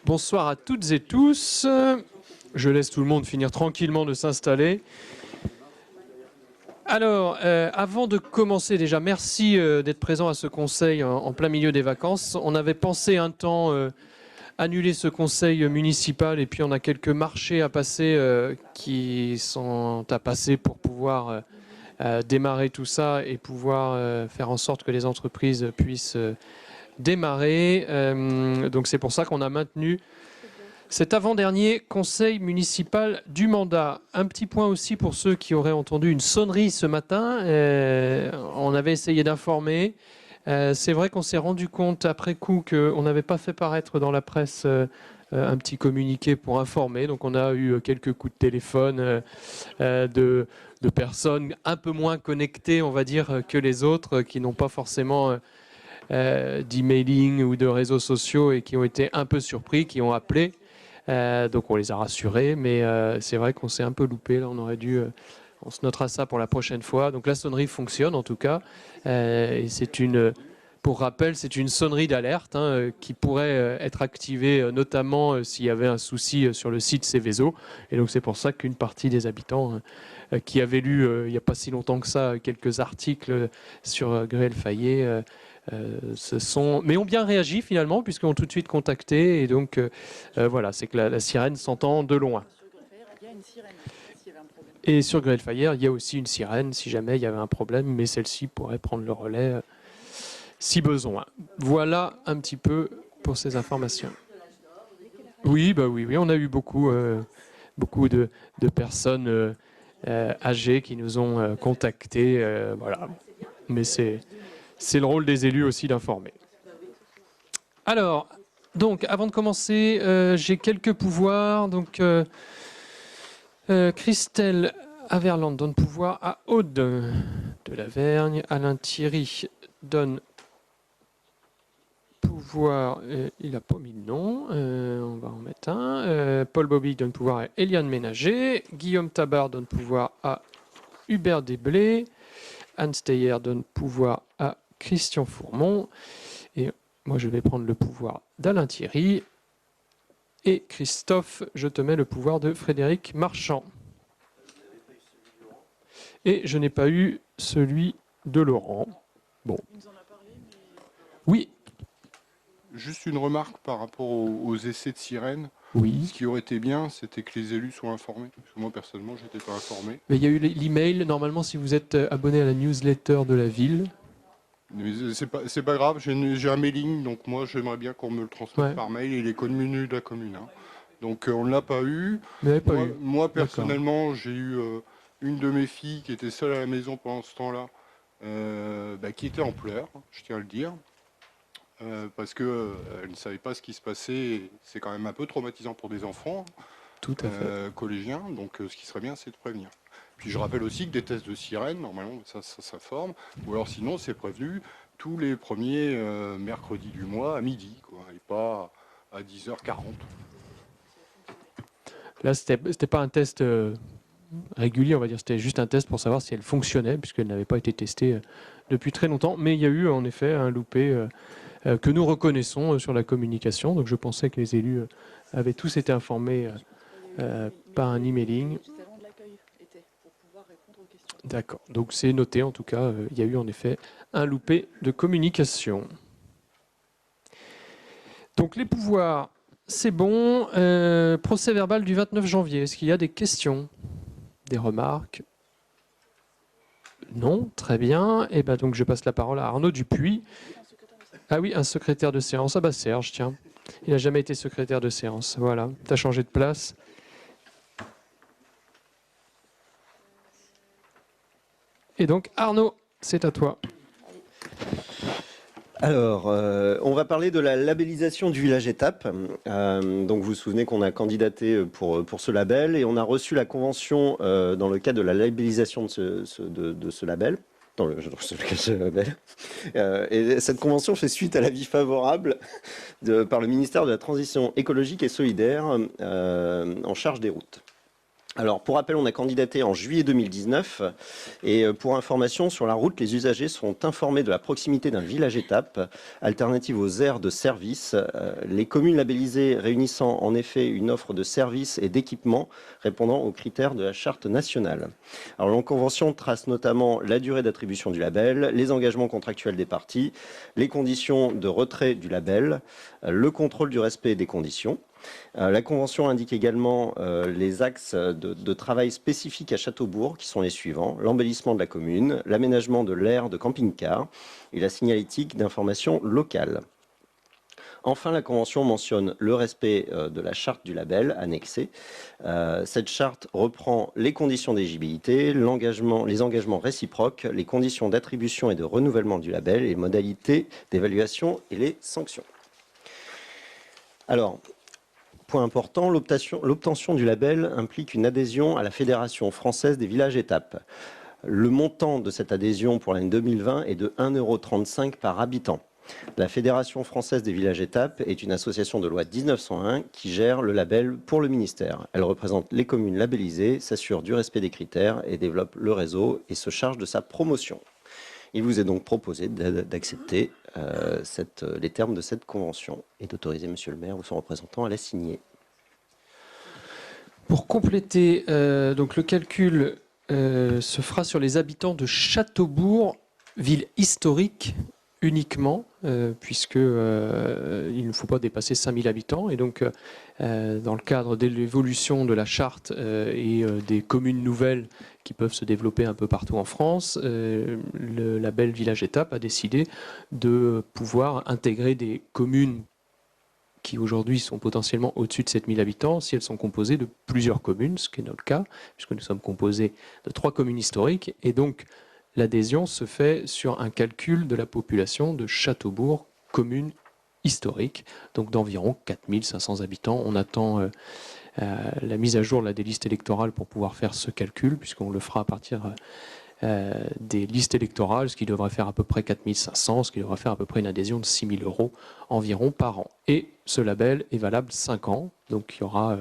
Bonsoir à toutes et tous. Je laisse tout le monde finir tranquillement de s'installer. Alors, avant de commencer déjà, merci d'être présent à ce conseil en plein milieu des vacances. On avait pensé un temps annuler ce conseil municipal et puis on a quelques marchés à passer qui sont à passer pour pouvoir démarrer tout ça et pouvoir faire en sorte que les entreprises puissent démarrer. Donc c'est pour ça qu'on a maintenu cet avant-dernier conseil municipal du mandat. Un petit point aussi pour ceux qui auraient entendu une sonnerie ce matin. On avait essayé d'informer. C'est vrai qu'on s'est rendu compte après coup qu'on n'avait pas fait paraître dans la presse un petit communiqué pour informer. Donc on a eu quelques coups de téléphone de personnes un peu moins connectées, on va dire, que les autres, qui n'ont pas forcément d'emailing ou de réseaux sociaux et qui ont été un peu surpris, qui ont appelé. Donc on les a rassurés, mais c'est vrai qu'on s'est un peu loupé. Là, on aurait dû, on se notera ça pour la prochaine fois. Donc la sonnerie fonctionne en tout cas, et c'est pour rappel, c'est une sonnerie d'alerte qui pourrait être activée notamment s'il y avait un souci sur le site Céveso. Et donc c'est pour ça qu'une partie des habitants qui avaient lu il n'y a pas si longtemps que ça quelques articles sur Gruel Fayet mais ont bien réagi finalement, puisqu'ils ont tout de suite contacté. Et donc, voilà, c'est que la sirène s'entend de loin. Et sur Gruel Fayet, il y a aussi une sirène si jamais il y avait un problème, mais celle-ci pourrait prendre le relais si besoin. Voilà un petit peu pour ces informations. Oui, oui, on a eu beaucoup de personnes âgées qui nous ont contactés. Voilà. Mais c'est le rôle des élus aussi d'informer. Alors, donc, avant de commencer, j'ai quelques pouvoirs. Donc, Christelle Averland donne pouvoir à Aude de Lavergne. Alain Thierry donne pouvoir. Il n'a pas mis de nom. On va en mettre un. Paul Bobby donne pouvoir à Eliane Ménager. Guillaume Tabar donne pouvoir à Hubert Desblés. Anne Steyer donne pouvoir à Christian Fourmont. Et moi, je vais prendre le pouvoir d'Alain Thierry. Et Christophe, je te mets le pouvoir de Frédéric Marchand. Et je n'ai pas eu celui de Laurent. Bon. Oui. Juste une remarque par rapport aux essais de sirène. Oui. Ce qui aurait été bien, c'était que les élus soient informés. Parce que moi, personnellement, je n'étais pas informé. Mais il y a eu l'email. Normalement, si vous êtes abonné à la newsletter de la ville. C'est pas grave, j'ai un mailing, donc moi, j'aimerais bien qu'on me le transmette par mail. Il est connu de la commune. Donc, on ne l'a pas eu. Moi, personnellement, j'ai eu une de mes filles qui était seule à la maison pendant ce temps-là, qui était en pleurs, je tiens à le dire. Parce qu'elle ne savait pas ce qui se passait. C'est quand même un peu traumatisant pour des enfants. Tout à fait. Collégiens. Donc ce qui serait bien, c'est de prévenir. Puis je rappelle aussi que des tests de sirène, normalement, ça forme. Ou alors sinon, c'est prévenu tous les premiers mercredis du mois à midi, quoi, et pas à 10h40. Là, c'était pas un test régulier, on va dire. C'était juste un test pour savoir si elle fonctionnait, puisqu'elle n'avait pas été testée depuis très longtemps. Mais il y a eu, en effet, un loupé que nous reconnaissons sur la communication. Donc je pensais que les élus avaient tous été informés par un emailing. D'accord. Donc c'est noté, en tout cas, il y a eu en effet un loupé de communication. Donc les pouvoirs, c'est bon. Procès verbal du 29 janvier. Est-ce qu'il y a des questions, des remarques? Non, très bien. Et ben donc je passe la parole à Arnaud Dupuis. Ah oui, un secrétaire de séance. Ah bah Serge, tiens. Il n'a jamais été secrétaire de séance. Voilà, tu as changé de place. Et donc Arnaud, c'est à toi. Alors, on va parler de la labellisation du village étape. Donc, vous vous souvenez qu'on a candidaté pour ce label et on a reçu la convention dans le cadre de la labellisation de ce label. Et cette convention fait suite à l'avis favorable par le ministère de la Transition écologique et solidaire en charge des routes. Alors, pour rappel, on a candidaté en juillet 2019 et pour information, sur la route, les usagers sont informés de la proximité d'un village-étape, alternative aux aires de service. Les communes labellisées réunissant en effet une offre de services et d'équipements répondant aux critères de la charte nationale. Alors, la convention trace notamment la durée d'attribution du label, les engagements contractuels des parties, les conditions de retrait du label, le contrôle du respect des conditions. La Convention indique également les axes de travail spécifiques à Châteaubourg, qui sont les suivants: l'embellissement de la commune, l'aménagement de l'aire de camping-car et la signalétique d'information locale. Enfin, la Convention mentionne le respect de la charte du label annexée. Cette charte reprend les conditions d'éligibilité, les engagements réciproques, les conditions d'attribution et de renouvellement du label, les modalités d'évaluation et les sanctions. Alors, point important, l'obtention du label implique une adhésion à la Fédération française des villages-étapes. Le montant de cette adhésion pour l'année 2020 est de 1,35 € par habitant. La Fédération française des villages-étapes est une association de loi 1901 qui gère le label pour le ministère. Elle représente les communes labellisées, s'assure du respect des critères et développe le réseau et se charge de sa promotion. Il vous est donc proposé d'accepter les termes de cette convention et d'autoriser Monsieur le maire ou son représentant à la signer. Pour compléter, donc le calcul se fera sur les habitants de Châteaubourg, ville historique uniquement, puisque il ne faut pas dépasser 5000 habitants. Et donc, dans le cadre de l'évolution de la charte et des communes nouvelles qui peuvent se développer un peu partout en France, le label Village Étape a décidé de pouvoir intégrer des communes qui aujourd'hui sont potentiellement au-dessus de 7000 habitants, si elles sont composées de plusieurs communes, ce qui est notre cas, puisque nous sommes composés de 3 communes historiques, et donc l'adhésion se fait sur un calcul de la population de Châteaubourg, commune historique, donc d'environ 4500 habitants. On attend la mise à jour des listes électorales pour pouvoir faire ce calcul, puisqu'on le fera à partir des listes électorales, ce qui devrait faire à peu près 4500, ce qui devrait faire à peu près une adhésion de 6 000 € environ par an. Et ce label est valable 5 ans, donc il y aura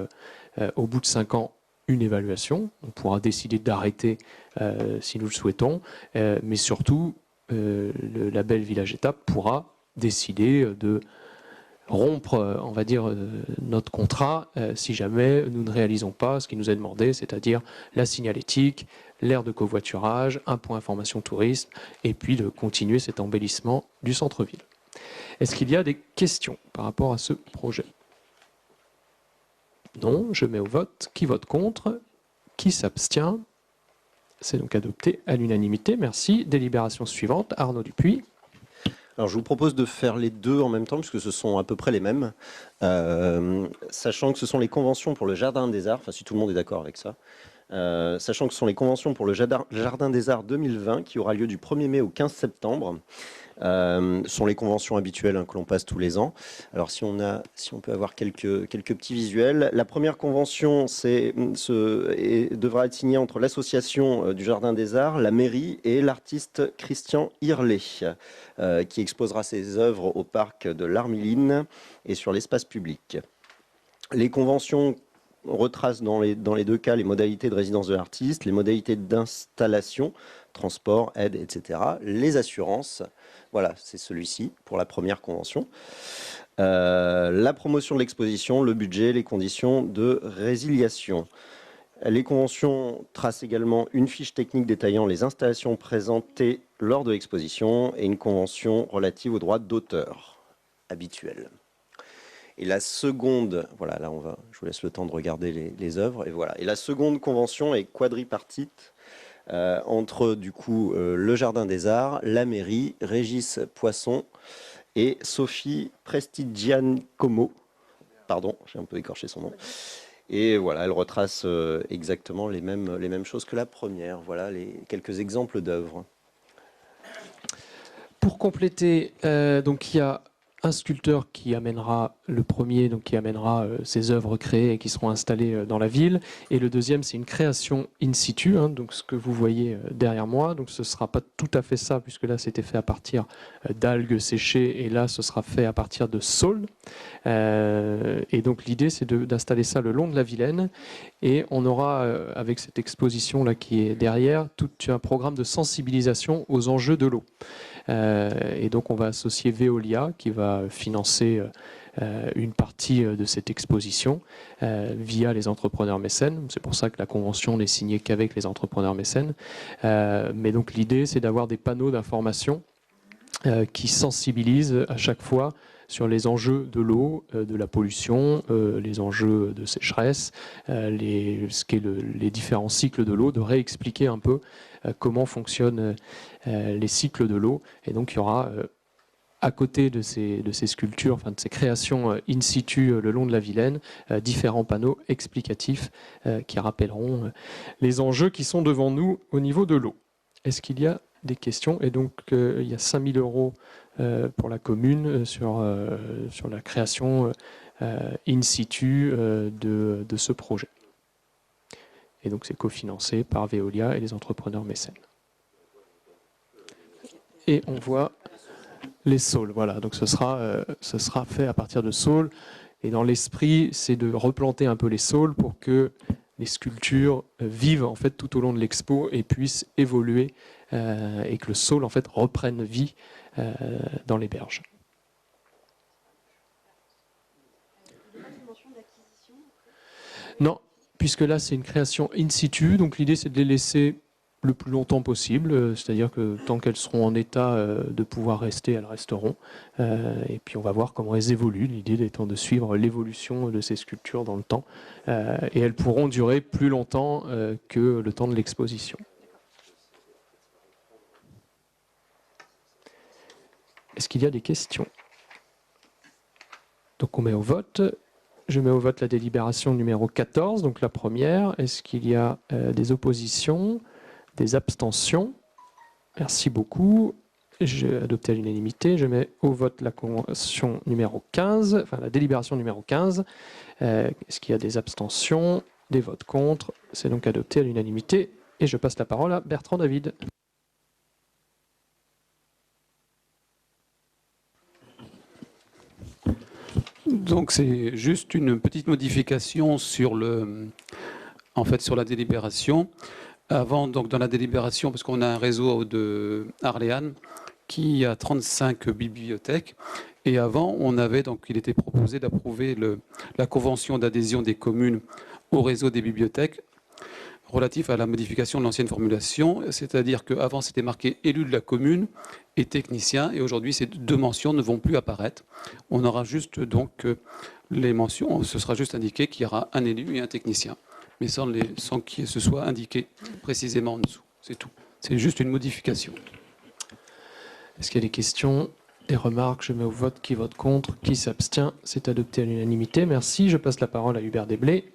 au bout de 5 ans une évaluation. On pourra décider d'arrêter si nous le souhaitons, mais surtout le label Village Étape pourra décider de rompre, on va dire, notre contrat si jamais nous ne réalisons pas ce qui nous est demandé, c'est-à-dire la signalétique, l'aire de covoiturage, un point information tourisme, et puis de continuer cet embellissement du centre-ville. Est-ce qu'il y a des questions par rapport à ce projet ? Non, je mets au vote. Qui vote contre ? Qui s'abstient ? C'est donc adopté à l'unanimité. Merci. Délibération suivante. Arnaud Dupuis. Alors, je vous propose de faire les deux en même temps, puisque ce sont à peu près les mêmes, sachant que ce sont les conventions pour le Jardin des Arts, enfin si tout le monde est d'accord avec ça, sachant que ce sont les conventions pour le Jardin des Arts 2020 qui aura lieu du 1er mai au 15 septembre. Sont les conventions habituelles que l'on passe tous les ans. Alors si on peut avoir quelques petits visuels. La première convention devra être signée entre l'association du Jardin des Arts, la mairie et l'artiste Christian Hirlet, qui exposera ses œuvres au parc de l'Armiline et sur l'espace public. Les conventions retracent dans les deux cas les modalités de résidence de l'artiste, les modalités d'installation, transport, aide, etc., les assurances. Voilà, c'est celui-ci pour la première convention. La promotion de l'exposition, le budget, les conditions de résiliation. Les conventions tracent également une fiche technique détaillant les installations présentées lors de l'exposition et une convention relative aux droits d'auteur habituels. Et la seconde, voilà, là je vous laisse le temps de regarder les œuvres, et voilà. Et la seconde convention est quadripartite entre du coup le Jardin des Arts, la mairie, Régis Poisson et Sophie Prestigiacomo. Pardon, j'ai un peu écorché son nom. Et voilà, elle retrace exactement les mêmes choses que la première. Voilà quelques exemples d'œuvres. Pour compléter, donc il y a un sculpteur qui amènera le premier, donc qui amènera ses œuvres créées et qui seront installées dans la ville. Et le deuxième, c'est une création in situ, hein, donc ce que vous voyez derrière moi. Donc ce ne sera pas tout à fait ça, puisque là, c'était fait à partir d'algues séchées, et là, ce sera fait à partir de saules. Et donc l'idée, c'est d'installer ça le long de la Vilaine. Et on aura, avec cette exposition-là qui est derrière, tout un programme de sensibilisation aux enjeux de l'eau. Et donc on va associer Veolia qui va financer une partie de cette exposition via les entrepreneurs mécènes. C'est pour ça que la convention n'est signée qu'avec les entrepreneurs mécènes. Mais donc l'idée, c'est d'avoir des panneaux d'information qui sensibilisent à chaque fois sur les enjeux de l'eau, de la pollution, les enjeux de sécheresse, les différents cycles de l'eau, de réexpliquer un peu comment fonctionnent les cycles de l'eau. Et donc il y aura à côté de ces sculptures, enfin de ces créations in situ le long de la Vilaine, différents panneaux explicatifs qui rappelleront les enjeux qui sont devant nous au niveau de l'eau. Est-ce qu'il y a des questions? Et donc il y a 5 000 € pour la commune sur la création in situ de ce projet. Et donc c'est cofinancé par Veolia et les entrepreneurs mécènes. Et on voit les saules, voilà, donc ce sera fait à partir de saules. Et dans l'esprit, c'est de replanter un peu les saules pour que les sculptures vivent en fait tout au long de l'expo et puissent évoluer et que le saule en fait reprenne vie dans les berges. Non, puisque là c'est une création in situ, donc l'idée c'est de les laisser le plus longtemps possible, c'est-à-dire que tant qu'elles seront en état de pouvoir rester, elles resteront. Et puis on va voir comment elles évoluent, l'idée étant de suivre l'évolution de ces sculptures dans le temps. Et elles pourront durer plus longtemps que le temps de l'exposition. Est-ce qu'il y a des questions? Donc on met au vote. Je mets au vote la délibération numéro 14, donc la première. Est-ce qu'il y a des oppositions? Des abstentions? Merci beaucoup. J'ai adopté à l'unanimité. Je mets au vote la convention numéro 15, enfin la délibération numéro 15. Est-ce qu'il y a des abstentions? Des votes contre? C'est donc adopté à l'unanimité. Et je passe la parole à Bertrand David. Donc c'est juste une petite modification sur la délibération. Avant, donc dans la délibération, parce qu'on a un réseau de Arléane qui a 35 bibliothèques, et avant, il était proposé d'approuver la convention d'adhésion des communes au réseau des bibliothèques relatif à la modification de l'ancienne formulation, c'est-à-dire qu'avant c'était marqué élu de la commune et technicien, et aujourd'hui ces deux mentions ne vont plus apparaître. On aura juste donc les mentions, ce sera juste indiqué qu'il y aura un élu et un technicien, mais sans qu'il se soit indiqué précisément en dessous. C'est tout. C'est juste une modification. Est-ce qu'il y a des questions, des remarques? Je mets au vote. Qui vote contre? Qui s'abstient? C'est adopté à l'unanimité. Merci. Je passe la parole à Hubert Desblés.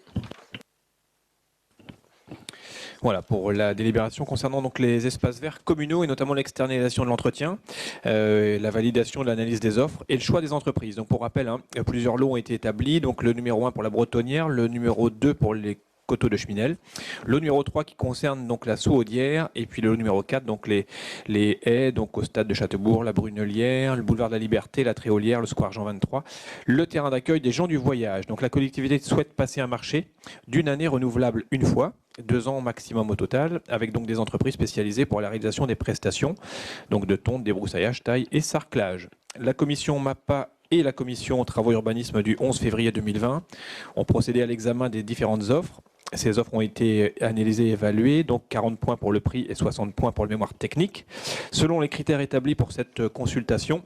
Voilà, pour la délibération concernant donc les espaces verts communaux et notamment l'externalisation de l'entretien, la validation de l'analyse des offres et le choix des entreprises. Donc pour rappel, plusieurs lots ont été établis. Donc le numéro 1 pour la Bretonnière, le numéro 2 pour les coteaux de Cheminel, le numéro 3 qui concerne donc la Souaudière, et puis le numéro 4 donc les haies donc au stade de Châtebourg, la Brunelière, le boulevard de la Liberté, la Tréolière, le square Jean 23, le terrain d'accueil des gens du voyage. Donc la collectivité souhaite passer un marché d'une année renouvelable une fois, 2 ans maximum au total, avec donc des entreprises spécialisées pour la réalisation des prestations, donc de tonte, débroussaillage, taille et sarclage. La commission MAPA et la commission Travaux et Urbanisme du 11 février 2020 ont procédé à l'examen des différentes offres. Ces offres ont été analysées et évaluées, donc 40 points pour le prix et 60 points pour le mémoire technique. Selon les critères établis pour cette consultation,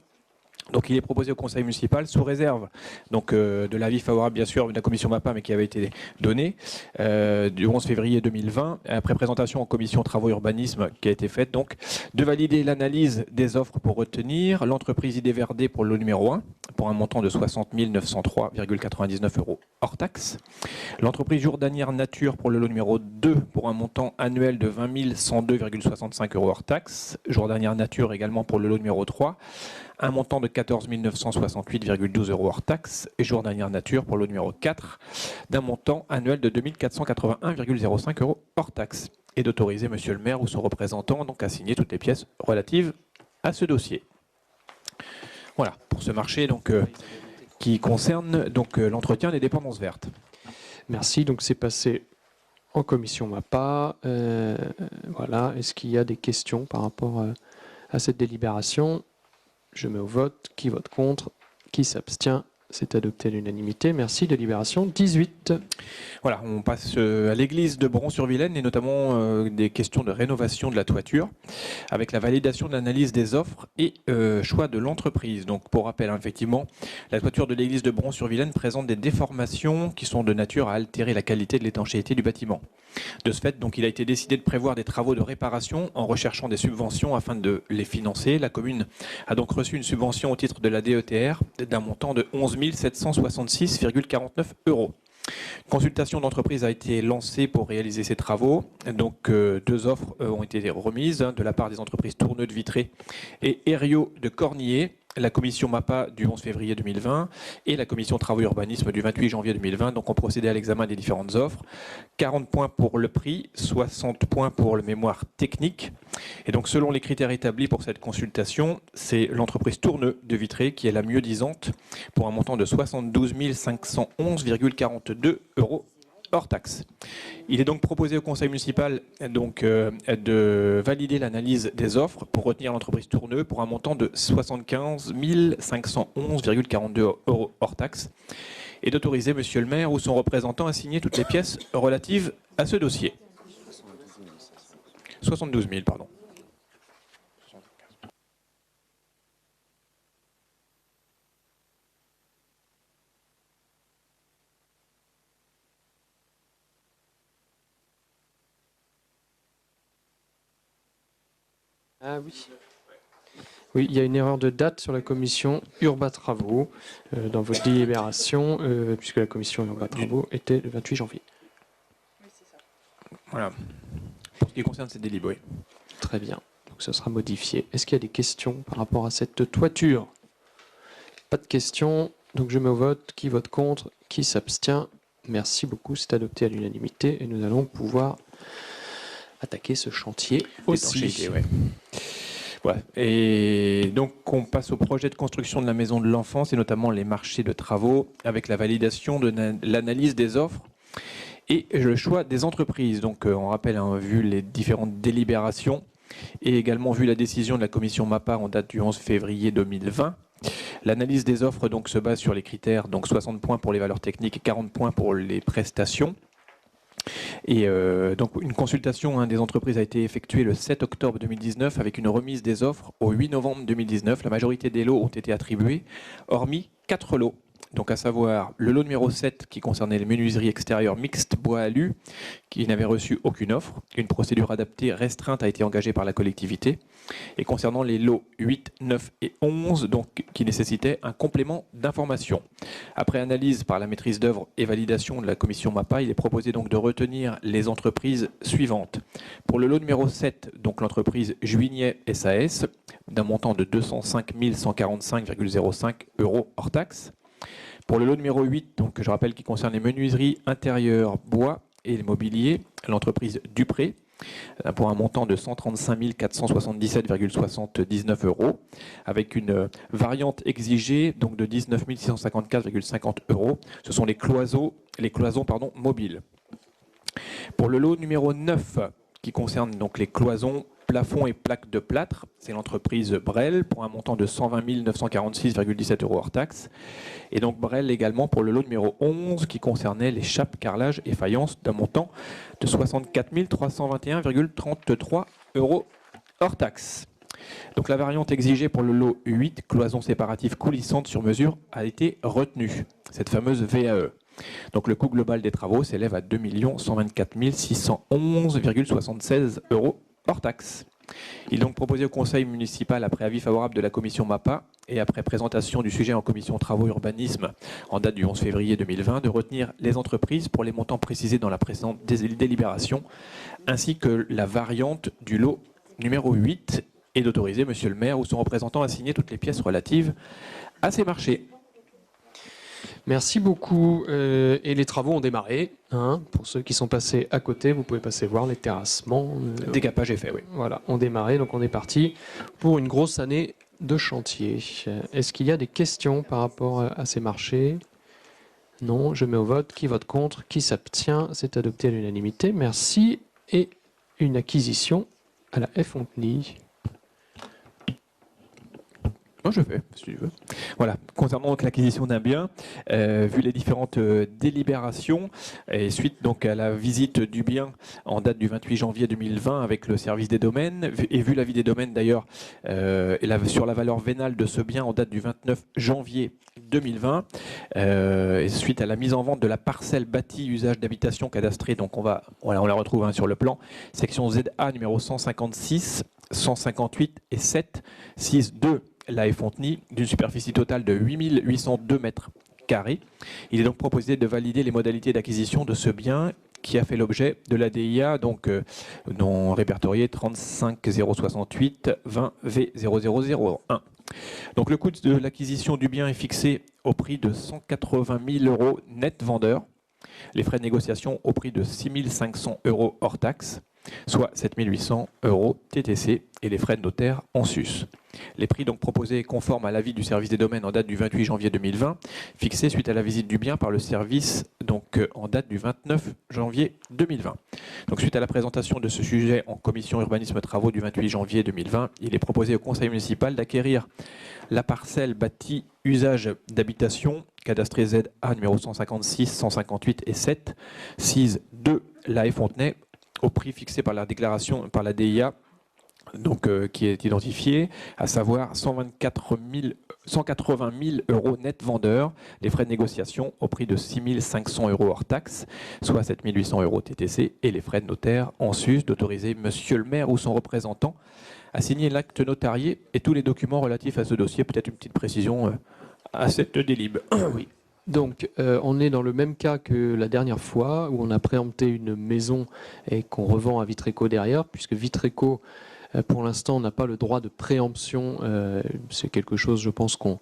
donc il est proposé au conseil municipal, sous réserve donc, de l'avis favorable bien sûr de la commission MAPA, mais qui avait été donné du 11 février 2020, après présentation en commission Travaux et Urbanisme qui a été faite, donc de valider l'analyse des offres pour retenir l'entreprise Idéverdé pour le numéro 1, pour un montant de 60 903,99 € hors taxe. L'entreprise Jourdanière Nature pour le lot numéro 2 pour un montant annuel de 20 102,65 € hors taxe. Jourdanière Nature également pour le lot numéro 3. un montant de 14 968,12 € hors taxe et journalière nature pour lot numéro 4, d'un montant annuel de 2 481,05 € hors taxe. Et d'autoriser Monsieur le maire ou son représentant donc, à signer toutes les pièces relatives à ce dossier. Voilà, pour ce marché donc, qui concerne l'entretien des dépendances vertes. Merci, donc c'est passé en commission MAPA. Voilà, est-ce qu'il y a des questions par rapport à cette délibération? Je mets au vote. Qui vote contre? Qui s'abstient? C'est adopté à l'unanimité. Merci. Délibération 18. Voilà, on passe à l'église de Bron-sur-Vilaine et notamment des questions de rénovation de la toiture avec la validation de l'analyse des offres et choix de l'entreprise. Donc pour rappel, effectivement, la toiture de l'église de Bron-sur-Vilaine présente des déformations qui sont de nature à altérer la qualité de l'étanchéité du bâtiment. De ce fait, donc, il a été décidé de prévoir des travaux de réparation en recherchant des subventions afin de les financer. La commune a donc reçu une subvention au titre de la DETR d'un montant de 11 766,49 €. Une consultation d'entreprise a été lancée pour réaliser ces travaux. Donc, deux offres ont été remises de la part des entreprises Tourneux de Vitré et Herriot de Cornillé. La commission MAPA du 11 février 2020 et la commission Travaux et Urbanisme du 28 janvier 2020 donc, ont procédé à l'examen des différentes offres. 40 points pour le prix, 60 points pour le mémoire technique. Et donc, selon les critères établis pour cette consultation, c'est l'entreprise Tourneux de Vitré qui est la mieux disante pour un montant de 72 511,42 € hors taxe. Il est donc proposé au conseil municipal de valider l'analyse des offres pour retenir l'entreprise Tourneux pour un montant de 75 511,42 € hors taxe et d'autoriser Monsieur le maire ou son représentant à signer toutes les pièces relatives à ce dossier. 72 000, pardon. Ah oui. Oui, il y a une erreur de date sur la commission Urba Travaux dans votre délibération, puisque la commission Urba Travaux était le 28 janvier. Oui, c'est ça. Voilà. Pour ce qui concerne ces délibs, oui. Très bien. Donc ça sera modifié. Est-ce qu'il y a des questions par rapport à cette toiture? Pas de questions. Donc je mets au vote. Qui vote contre? Qui s'abstient? Merci beaucoup. C'est adopté à l'unanimité et nous allons pouvoir attaquer ce chantier aussi. Ouais. Voilà. Et donc on passe au projet de construction de la maison de l'enfance et notamment les marchés de travaux avec la validation de l'analyse des offres et le choix des entreprises. Donc on rappelle, vu les différentes délibérations et également vu la décision de la commission MAPA en date du 11 février 2020, l'analyse des offres donc, se base sur les critères, donc 60 points pour les valeurs techniques et 40 points pour les prestations. Et donc une consultation des entreprises a été effectuée le 7 octobre 2019 avec une remise des offres au 8 novembre 2019. La majorité des lots ont été attribués, hormis 4 lots. Donc à savoir le lot numéro 7 qui concernait les menuiseries extérieures mixtes bois alu qui n'avait reçu aucune offre. Une procédure adaptée restreinte a été engagée par la collectivité. Et concernant les lots 8, 9 et 11 donc, qui nécessitaient un complément d'information. Après analyse par la maîtrise d'œuvre et validation de la commission MAPA, il est proposé donc de retenir les entreprises suivantes. Pour le lot numéro 7, donc l'entreprise Juignet SAS d'un montant de 205 145,05 € hors taxe. Pour le lot numéro 8, donc, je rappelle qu'il concerne les menuiseries intérieures bois et le mobilier, l'entreprise Dupré, pour un montant de 135 477,79 €, avec une variante exigée donc de 19 654,50 €. Ce sont les cloisons mobiles. Pour le lot numéro 9, qui concerne donc les cloisons, plafonds et plaques de plâtre, c'est l'entreprise Brel pour un montant de 120 946,17 € hors taxe. Et donc Brel également pour le lot numéro 11 qui concernait les chapes, carrelages et faïences d'un montant de 64 321,33 € hors taxe. Donc la variante exigée pour le lot 8, cloison séparative coulissante sur mesure, a été retenue, cette fameuse VAE. Donc le coût global des travaux s'élève à 2 124 611,76 € hors taxe. Il est donc proposé au conseil municipal, après avis favorable de la commission MAPA et après présentation du sujet en commission travaux urbanisme en date du 11 février 2020, de retenir les entreprises pour les montants précisés dans la précédente délibération, ainsi que la variante du lot numéro 8 et d'autoriser Monsieur le maire ou son représentant à signer toutes les pièces relatives à ces marchés. Merci beaucoup. Et les travaux ont démarré. Hein, pour ceux qui sont passés à côté, vous pouvez passer voir les terrassements. Décapage est fait, oui. Voilà, ont démarré, donc on est parti pour une grosse année de chantier. Est-ce qu'il y a des questions par rapport à ces marchés? Non, je mets au vote. Qui vote contre? Qui s'abstient? C'est adopté à l'unanimité. Merci. Et une acquisition à la Fontenay. Moi, je fais, si tu veux. Voilà. Concernant donc l'acquisition d'un bien, vu les différentes délibérations et suite donc à la visite du bien en date du 28 janvier 2020 avec le service des domaines et vu l'avis des domaines d'ailleurs sur la valeur vénale de ce bien en date du 29 janvier 2020 et suite à la mise en vente de la parcelle bâtie usage d'habitation cadastrée, donc on la retrouve sur le plan, section ZA numéro 156, 158 et 7, 6, 2. La Fontenay, d'une superficie totale de 8802 mètres carrés. Il est donc proposé de valider les modalités d'acquisition de ce bien qui a fait l'objet de la DIA, donc non répertorié 35068 20 V0001. Donc le coût de l'acquisition du bien est fixé au prix de 180 000 € net vendeur. Les frais de négociation au prix de 6 500 € hors taxe, soit 7 800 € TTC et les frais de notaire en sus. Les prix donc proposés conformes à l'avis du service des domaines en date du 28 janvier 2020, fixés suite à la visite du bien par le service donc en date du 29 janvier 2020. Donc suite à la présentation de ce sujet en commission urbanisme travaux du 28 janvier 2020, il est proposé au conseil municipal d'acquérir la parcelle bâtie usage d'habitation cadastrée ZA numéro 156, 158 et 7, 6, 2 La Fontenay au prix fixé par la déclaration par la DIA, donc qui est identifié, à savoir 180 000 € net vendeur, les frais de négociation au prix de 6 500 € hors taxe, soit 7 800 € TTC, et les frais de notaire en sus, d'autoriser Monsieur le maire ou son représentant à signer l'acte notarié et tous les documents relatifs à ce dossier. Peut-être une petite précision à cette délib. Oui. Donc, on est dans le même cas que la dernière fois, où on a préempté une maison et qu'on revend à Vitreco derrière, puisque Vitreco, pour l'instant, n'a pas le droit de préemption. C'est quelque chose, je pense, qu'on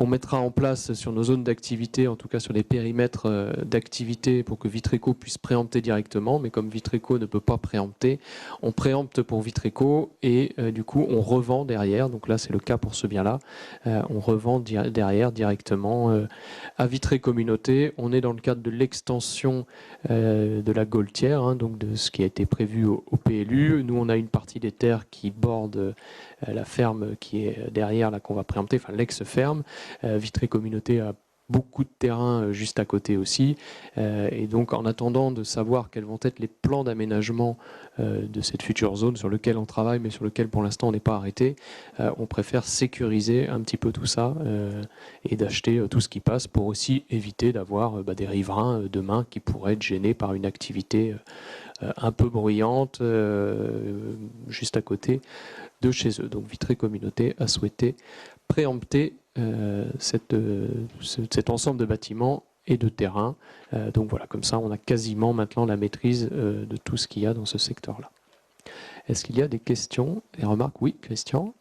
mettra en place sur nos zones d'activité, en tout cas sur les périmètres d'activité, pour que Vitreco puisse préempter directement. Mais comme Vitreco ne peut pas préempter, on préempte pour Vitreco et du coup on revend derrière. Donc là c'est le cas pour ce bien-là. On revend derrière directement à Vitré Communauté. On est dans le cadre de l'extension de la Gaultière, hein, donc de ce qui a été prévu au PLU. Nous on a une partie des terres qui bordent la ferme qui est derrière, là qu'on va préempter, enfin l'ex-ferme. Vitré Communauté a beaucoup de terrain juste à côté aussi. Et donc en attendant de savoir quels vont être les plans d'aménagement de cette future zone sur lequel on travaille, mais sur lequel pour l'instant on n'est pas arrêté, on préfère sécuriser un petit peu tout ça et d'acheter tout ce qui passe pour aussi éviter d'avoir des riverains demain qui pourraient être gênés par une activité un peu bruyante juste à côté de chez eux. Donc Vitré Communauté a souhaité préempter cet ensemble de bâtiments et de terrains. Donc voilà, comme ça on a quasiment maintenant la maîtrise de tout ce qu'il y a dans ce secteur-là. Est-ce qu'il y a des questions, des remarques? Oui, Christian.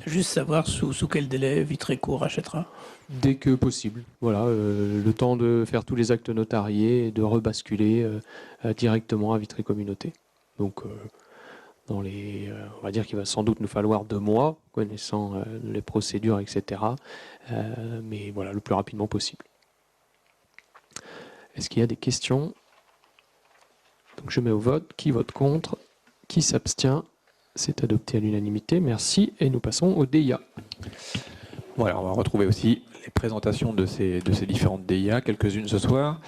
Juste savoir sous quel délai Vitreco rachètera? Dès que possible. Voilà, le temps de faire tous les actes notariés et de rebasculer directement à Vitré Communauté. Donc on va dire qu'il va sans doute nous falloir 2 mois, connaissant les procédures, etc. Mais voilà, le plus rapidement possible. Est-ce qu'il y a des questions? Donc je mets au vote. Qui vote contre? Qui s'abstient? C'est adopté à l'unanimité. Merci. Et nous passons au DIA. Voilà, on va retrouver aussi les présentations de ces différentes DIA, quelques-unes ce soir,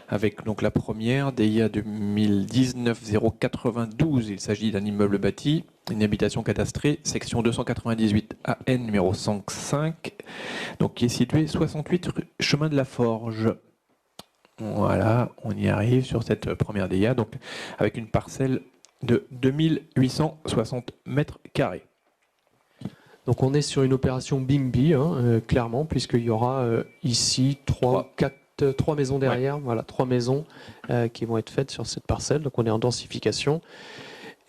avec donc la première, DIA 2019-092, il s'agit d'un immeuble bâti, une habitation cadastrée, section 298 AN numéro 105, donc qui est situé 68 chemin de la Forge. Voilà, on y arrive sur cette première DIA, donc avec une parcelle de 2860 mètres carrés. Donc on est sur une opération Bimby, clairement, puisqu'il y aura ici 3 maisons derrière. Ouais. Voilà, 3 maisons qui vont être faites sur cette parcelle. Donc on est en densification.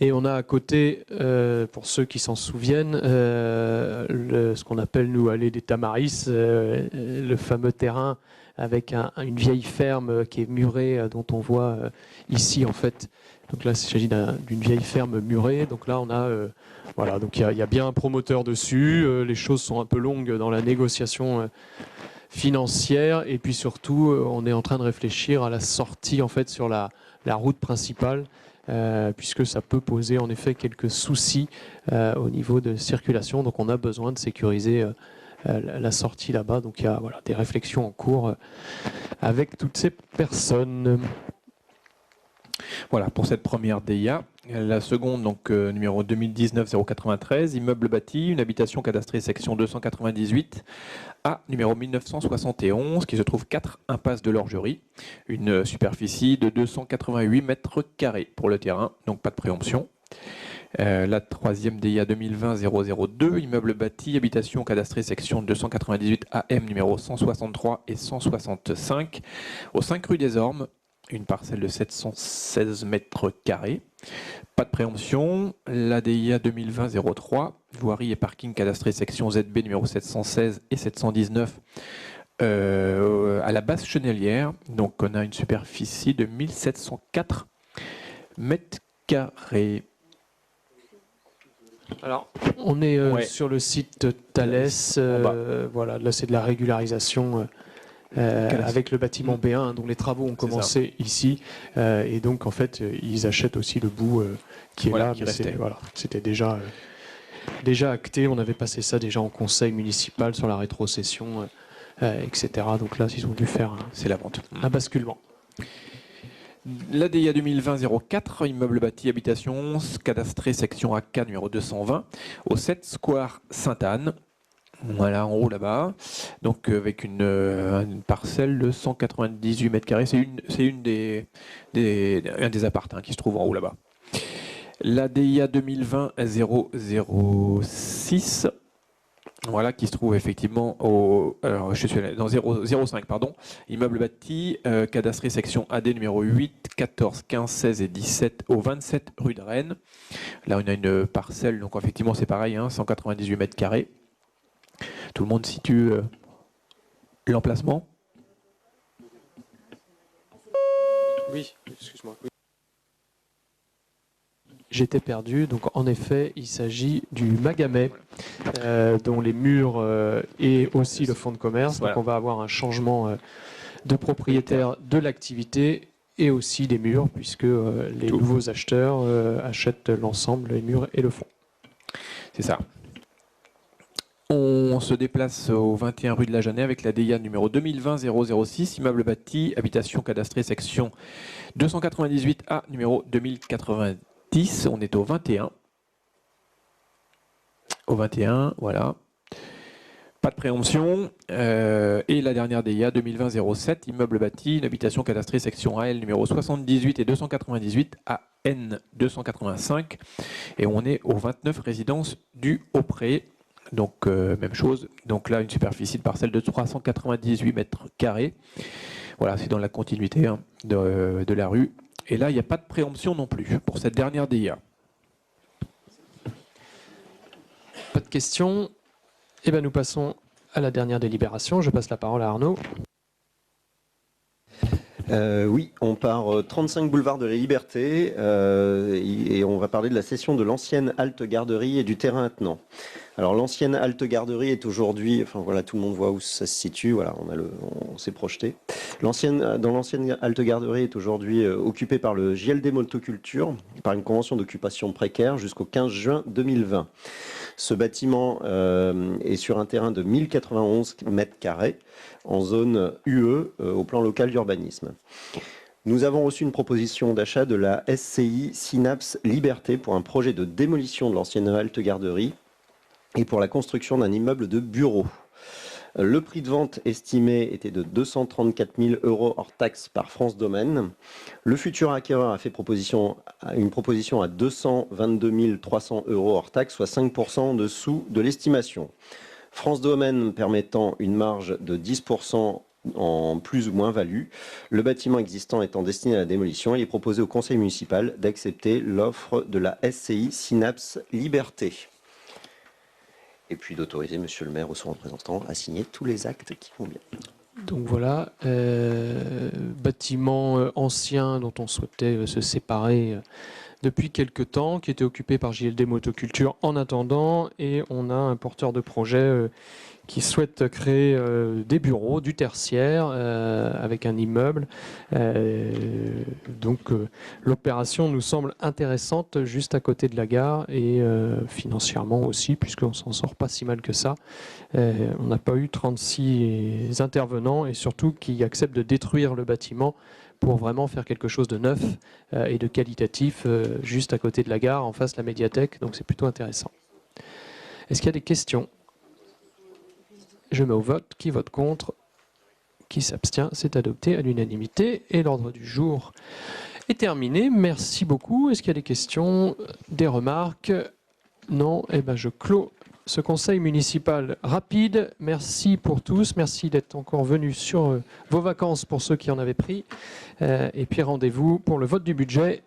Et on a à côté, pour ceux qui s'en souviennent, ce qu'on appelle, nous, allée des Tamaris, le fameux terrain avec une vieille ferme qui est murée, dont on voit ici, en fait. Donc là, il s'agit d'une vieille ferme murée. Donc là, on a... voilà, donc il y a bien un promoteur dessus. Les choses sont un peu longues dans la négociation financière. Et puis surtout, on est en train de réfléchir à la sortie, en fait, sur la route principale. Puisque ça peut poser en effet quelques soucis au niveau de circulation. Donc on a besoin de sécuriser la sortie là-bas. Donc il y a des réflexions en cours avec toutes ces personnes. Voilà pour cette première DIA. La seconde, donc numéro 2019-093, immeuble bâti, une habitation cadastrée section 298 à numéro 1971, qui se trouve 4 impasse de l'Orgerie, une superficie de 288 mètres carrés pour le terrain, donc pas de préemption. La troisième DIA 2020-002, immeuble bâti, habitation cadastrée section 298 AM numéro 163 et 165 au 5 rue des Ormes, une parcelle de 716 mètres carrés. Pas de préemption. La DIA 2020-03, voirie et parking cadastré section ZB numéro 716 et 719 à la Basse Chenelière. Donc on a une superficie de 1704 mètres carrés. Alors, on est sur le site Thales. Voilà, là c'est de la régularisation. Avec le bâtiment B1, donc les travaux ont commencé ici, et donc en fait ils achètent aussi le bout qui est là, qui restait. C'était déjà acté, on avait passé ça déjà en conseil municipal sur la rétrocession, etc. Donc là ils ont dû faire c'est la vente. Un basculement. La DIA 2020-04, immeuble bâti habitation, cadastré section AK numéro 220, au 7 square Sainte-Anne. Voilà, en haut là-bas, donc avec une parcelle de 198 mètres carrés. C'est un des appartements qui se trouve en haut là-bas. La DIA 2020-006, voilà, qui se trouve effectivement alors je suis dans 005, pardon, immeuble bâti, cadastré section AD numéro 8, 14, 15, 16 et 17 au 27 rue de Rennes. Là, on a une parcelle, donc effectivement c'est pareil, 198 mètres carrés. Tout le monde situe l'emplacement? Oui, excuse-moi. J'étais perdu. Donc, en effet, il s'agit du Magamet, dont les murs et aussi le fonds de commerce. Donc, on va avoir un changement de propriétaire de l'activité et aussi des murs, puisque les nouveaux acheteurs achètent l'ensemble, les murs et le fonds. C'est ça. On se déplace au 21 rue de la Jeannée avec la DIA numéro 2020-006, immeuble bâti, habitation cadastrée section 298A numéro 2090. On est au 21. Au 21, voilà. Pas de préemption. Et la dernière DIA 2020-07, immeuble bâti, une habitation cadastrée section AL numéro 78 et 298 à N 285. Et on est au 29 résidence du Haut-Pré. Donc même chose, donc là une superficie de parcelle de 398 mètres carrés. Voilà, c'est dans la continuité de la rue. Et là, il n'y a pas de préemption non plus pour cette dernière DIA. Pas de questions. Eh bien, nous passons à la dernière délibération. Je passe la parole à Arnaud. Oui, on part 35 boulevard de la Liberté et on va parler de la cession de l'ancienne halte garderie et du terrain attenant. Alors l'ancienne halte garderie est aujourd'hui, enfin voilà, tout le monde voit où ça se situe, voilà, on s'est projeté. Dans l'ancienne halte garderie est aujourd'hui occupée par le JLD Motoculture, par une convention d'occupation précaire jusqu'au 15 juin 2020. Ce bâtiment est sur un terrain de 1091 mètres carrés en zone UE au plan local d'urbanisme. Nous avons reçu une proposition d'achat de la SCI Synapse Liberté pour un projet de démolition de l'ancienne halte garderie et pour la construction d'un immeuble de bureaux. Le prix de vente estimé était de 234 000 € hors taxe par France Domaine. Le futur acquéreur a fait une proposition à 222 300 € hors taxe, soit 5% en dessous de l'estimation. France Domaine permettant une marge de 10% en plus ou moins value. Le bâtiment existant étant destiné à la démolition, il est proposé au conseil municipal d'accepter l'offre de la SCI Synapse Liberté. Et puis d'autoriser monsieur le maire ou son représentant à signer tous les actes qui vont bien. Donc voilà, bâtiment ancien dont on souhaitait se séparer depuis quelque temps, qui était occupé par JLD Motoculture en attendant, et on a un porteur de projet qui souhaite créer des bureaux, du tertiaire, avec un immeuble. Donc l'opération nous semble intéressante juste à côté de la gare, et financièrement aussi, puisqu'on s'en sort pas si mal que ça. On n'a pas eu 36 intervenants, et surtout qui acceptent de détruire le bâtiment pour vraiment faire quelque chose de neuf et de qualitatif, juste à côté de la gare, en face de la médiathèque. Donc c'est plutôt intéressant. Est-ce qu'il y a des questions ? Je mets au vote. Qui vote contre? Qui s'abstient? C'est adopté à l'unanimité. Et l'ordre du jour est terminé. Merci beaucoup. Est-ce qu'il y a des questions? Des remarques? Non? Eh bien, je clôt ce conseil municipal rapide. Merci pour tous. Merci d'être encore venus sur vos vacances pour ceux qui en avaient pris. Et puis rendez-vous pour le vote du budget